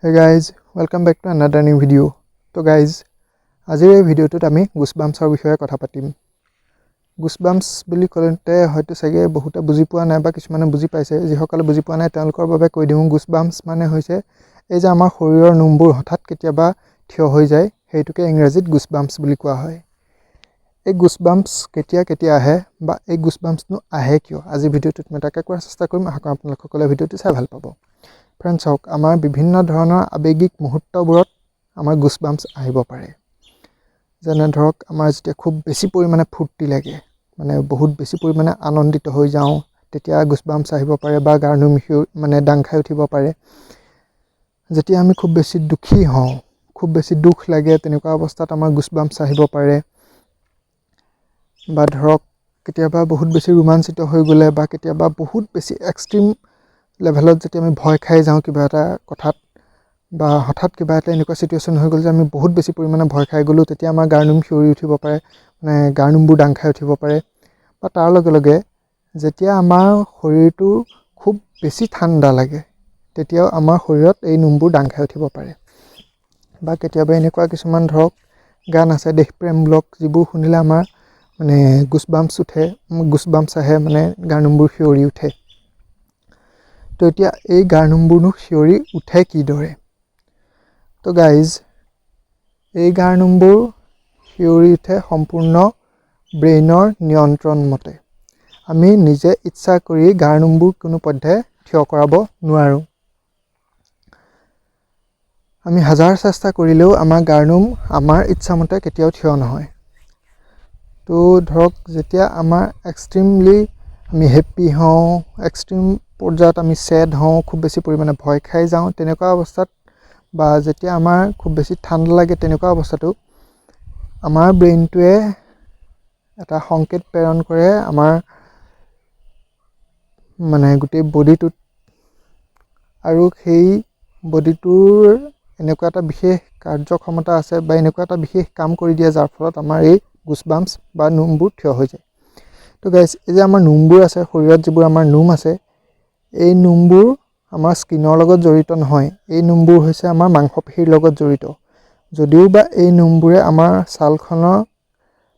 Hey guys, welcome back to another new video. So guys, আজিৰ এই ভিডিঅ'টোত আমি গুছবাম্পছৰ বিষয়ে কথা পাতিম। গুছবাম্পছ বুলি কওঁতে হয়তো চাগে বহুতে বুজি পোৱা নাই বা কিছুমানে বুজি পাইছে। যিসকলে বুজি পোৱা নাই তেওঁলোকৰ বাবে কৈ দিওঁ, গুছবাম্পছ মানে হৈছে এই যে আমাৰ শৰীৰৰ নোমবোৰ হঠাৎ কেতিয়াবা থিয় হৈ যায়, সেইটোকে ইংৰাজীত গুছবাম্পছ বুলি কোৱা হয়। এই গুছবাম্পছ কেতিয়া আহে বা এই গুছবাম্পছনো আহে কিয়? আজি ভিডিঅ'টোত মই তাকে কোৱাৰ চেষ্টা কৰিম। আশা কৰোঁ আপোনালোকসকলে ভিডিঅ'টো চাই ভাল পাব। ফ্ৰেণ্ডছ হওক, আমাৰ বিভিন্ন ধৰণৰ আৱেগিক মুহূৰ্তবোৰত আমাৰ গুছবাম্পছ আহিব পাৰে। যেনে ধৰক আমাৰ যেতিয়া খুব বেছি পৰিমাণে ফূৰ্তি লাগে, মানে বহুত বেছি পৰিমাণে আনন্দিত হৈ যাওঁ, তেতিয়া গুছবাম্পছ আহিব পাৰে বা গাৰ নোম দাং খাই উঠিব পাৰে। যেতিয়া আমি খুব বেছি দুখী হওঁ, খুব বেছি দুখ লাগে, তেনেকুৱা অৱস্থাত আমাৰ গুছবাম্পছ আহিব পাৰে। বা ধৰক কেতিয়াবা বহুত বেছি ৰোমাঞ্চিত হৈ গ'লে বা কেতিয়াবা বহুত বেছি এক্সট্ৰিম লেভেলত যেতিয়া আমি ভয় খাই যাওঁ কিবা এটা কথাত, বা হঠাৎ কিবা এটা এনেকুৱা চিটুৱেশ্যন হৈ গ'ল যে আমি বহুত বেছি পৰিমাণে ভয় খাই গ'লোঁ, তেতিয়া আমাৰ গাৰ নোম শিয়ৰি উঠিব পাৰে, মানে গাৰ নোমবোৰ দাং খাই উঠিব পাৰে। বা তাৰ লগে লগে যেতিয়া আমাৰ শৰীৰটো খুব বেছি ঠাণ্ডা লাগে, তেতিয়াও আমাৰ শৰীৰত এই নোমবোৰ দাং খাই উঠিব পাৰে। বা কেতিয়াবা এনেকুৱা কিছুমান ধৰক গান আছে দেশপ্ৰেমমূলক, যিবোৰ শুনিলে আমাৰ মানে গুছবাম্পছ আহে, মানে গাৰ নোমবোৰ শিয়ৰি উঠে। তো এতিয়া এই গাৰ নোমবোৰনো শিয়ৰি উঠে কিদৰে? তো গাইজ, এই গাৰ নোমবোৰ শিয়ৰি উঠে সম্পূৰ্ণ ব্ৰেইনৰ নিয়ন্ত্ৰণ মতে। আমি নিজে ইচ্ছা কৰি গাৰ নোমবোৰ কোনোপধ্যে থিয় কৰাব নোৱাৰোঁ। আমি হাজাৰ চেষ্টা কৰিলেও আমাৰ গাৰ নোম আমাৰ ইচ্ছামতে কেতিয়াও থিয় নহয়। তো ধৰক যেতিয়া আমাৰ এক্সট্ৰিমলি আমি হেপ্পী হওঁ, এক্সট্ৰিম পৰ্যায়ত আমি ছেড হওঁ, খুব বেছি পৰিমাণে ভয় খাই যাওঁ, তেনেকুৱা অৱস্থাত বা যেতিয়া আমাৰ খুব বেছি ঠাণ্ডা লাগে, তেনেকুৱা অৱস্থাটো আমাৰ ব্ৰেইনটোৱে এটা সংকেত প্ৰেৰণ কৰে আমাৰ মানে গোটেই বডিটোত, আৰু সেই বডিটোৰ এনেকুৱা এটা বিশেষ কাৰ্যক্ষমতা আছে বা এনেকুৱা এটা বিশেষ কাম কৰি দিয়ে, যাৰ ফলত আমাৰ এই গুছবাম্পছ বা নোমবোৰ থিয় হৈ যায়। তো গাইজ, এই যে আমাৰ নোমবোৰ আছে, শৰীৰত যিবোৰ আমাৰ নোম আছে, এই নোমবোৰ আমাৰ স্কিনৰ লগত জড়িত নহয়। এই নোমবোৰ হৈছে আমাৰ মাংসপেশীৰ লগত জড়িত। যদিও বা এই নোমবোৰে আমাৰ ছালখনৰ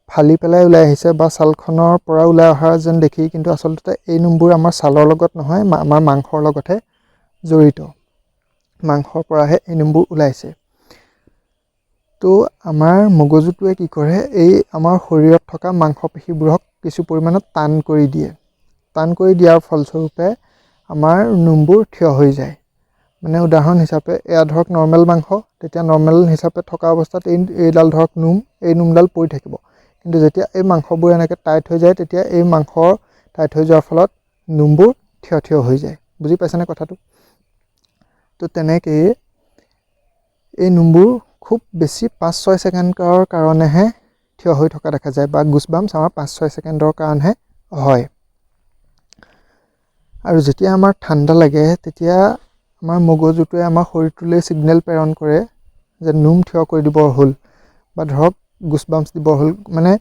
ফালি পেলাই ওলাই আহিছে বা ছালখনৰ পৰা ওলাই অহা যেন দেখি, কিন্তু আচলতে এই নোমবোৰ আমাৰ ছালৰ লগত নহয়, আমাৰ মাংসৰ লগতহে জড়িত। মাংসৰ পৰাহে এই নোমবোৰ ওলাইছে। তো আমাৰ মগজুটোৱে কি কৰে, এই আমাৰ শৰীৰত থকা মাংসপেশীবোৰক কিছু পৰিমাণত টান কৰি দিয়ে। টান কৰি দিয়াৰ ফলস্বৰূপে আমাৰ নোমবোৰ থিয় হৈ যায়। মানে উদাহৰণ হিচাপে এয়া ধৰক নৰ্মেল মাংস, তেতিয়া নৰ্মেল হিচাপে থকা অৱস্থাত এইডাল ধৰক নোম, এই নোমডাল পৰি থাকিব। কিন্তু যেতিয়া এই মাংসবোৰ এনেকৈ টাইট হৈ যায়, তেতিয়া এই মাংস টাইট হৈ যোৱাৰ ফলত নোমবোৰ থিয় হৈ যায়। বুজি পাইছেনে কথাটো? তো তেনেকৈয়ে এই নোমবোৰ খুব বেছি 5-6 ছেকেণ্ডৰ কাৰণেহে থিয় হৈ থকা দেখা যায়, বা গুছবাম্পছ আমাৰ 5-6 ছেকেণ্ডৰ কাৰণেহে হয়। আৰু যেতিয়া আমাৰ ঠাণ্ডা লাগে, তেতিয়া আমাৰ মগজুটোৱে আমাৰ শৰীৰটোলৈ ছিগনেল প্ৰেৰণ কৰে যে নোম থিয় কৰি দিবৰ হ'ল, বা ধৰক গুছবাম্পছ দিবৰ হ'ল। মানে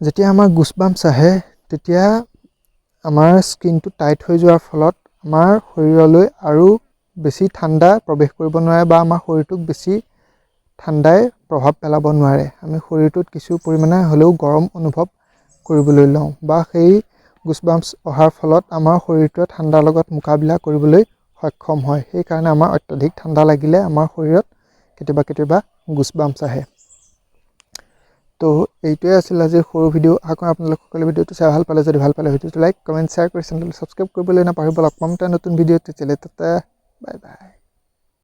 যেতিয়া আমাৰ গুছবাম্পছ আহে, তেতিয়া আমাৰ স্কিনটো টাইট হৈ যোৱাৰ ফলত আমাৰ শৰীৰলৈ আৰু বেছি ঠাণ্ডা প্ৰৱেশ কৰিব নোৱাৰে, বা আমাৰ শৰীৰটোক বেছি ঠাণ্ডাই প্ৰভাৱ পেলাব নোৱাৰে। আমি শৰীৰটোত কিছু পৰিমাণে হ'লেও গৰম অনুভৱ কৰিবলৈ লওঁ, বা সেই গুছবাম্পছ অহাৰ ফলত আমাৰ শৰীৰটোৱে ঠাণ্ডাৰ লগত মোকাবিলা কৰিবলৈ সক্ষম হয়। সেইকাৰণে আমাৰ অত্যাধিক ঠাণ্ডা লাগিলে আমাৰ শৰীৰত কেতিয়াবা গুছবাম্পছ আহে। তো এইটোৱে আছিল আজিৰ সৰু ভিডিঅ'। আশা কৰোঁ আপোনালোকসকলে ভিডিঅ'টো চাই ভাল পালে। যদি ভাল পালে ভিডিঅ'টো লাইক, কমেণ্ট, শ্বেয়াৰ কৰি চেনেলটো ছাবস্ক্ৰাইব কৰিবলৈ নাপাহৰিব। লগ পাম এটা নতুন ভিডিঅ'ত, তেতিয়ালৈ বাই বাই।